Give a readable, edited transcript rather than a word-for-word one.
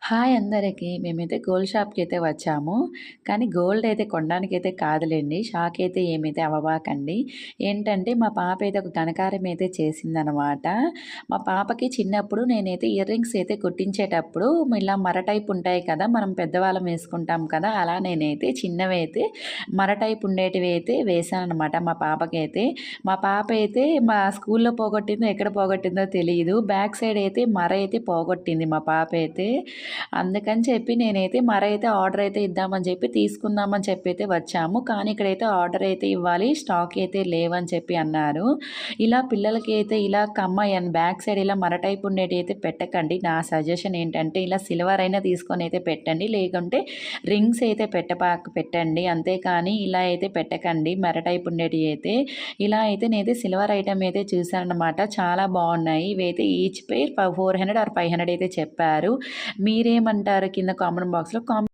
Hi అందరికి. మేమైతే gold షాప్‌కైతే వచ్చాము. కానీ గోల్డ్ అయితే కొనడానికైతే కాదులెండి. షాక్ అయితే ఏమైతే అవ్వబాకండి. ఏంటంటే మా పాప అయితే ఒక ఘనకార్యం అయితే చేసిందనమాట. మా పాపకి చిన్నప్పుడు నేనైతే ఇయర్ రింగ్స్ అయితే కుట్టించేటప్పుడు ఇలా మర టైప్ ఉంటాయి కదా! మనం పెద్దవాళ్ళం వేసుకుంటాం కదా! అలా నేనైతే చిన్నవైతే మర టైప్ ఉండేటివి అయితే వేశాననమాట మా పాపకైతే. మా పాప అయితే మా స్కూల్‌లో పోగొట్టిందో, ఎక్కడ పోగొట్టిందో తెలీదు. బ్యాక్ సైడ్ అయితే మర అయితే పోగొట్టింది మా పాప అయితే. అందుకని చెప్పి నేనైతే మరైతే ఆర్డర్ అయితే ఇద్దామని చెప్పి తీసుకుందామని చెప్పి అయితే వచ్చాము. కానీ ఇక్కడైతే ఆర్డర్ అయితే ఇవ్వాలి. స్టాక్ అయితే లేవని చెప్పి అన్నారు. ఇలా పిల్లలకి అయితే ఇలా బ్యాక్ సైడ్ ఇలా మర టైప్ ఉండేటివి అయితే పెట్టకండి. నా సజెషన్ ఏంటంటే ఇలా సిల్వర్ అయినా తీసుకొని అయితే పెట్టండి. లేకుంటే రింగ్స్ అయితే పెట్టండి. అంతేకాని ఇలా అయితే పెట్టకండి మర టైప్ ఉండేటివి అయితే. ఇలా అయితే నేనైతే సిల్వర్ ఐటెమ్ అయితే చూసాననమాట. చాలా బాగున్నాయి. ఇవైతే ఈచ్ పెయిర్ 400 ఆర్ 500 అయితే చెప్పారు. మీరేమంటారు కింద కామెంట్ బాక్స్‌లో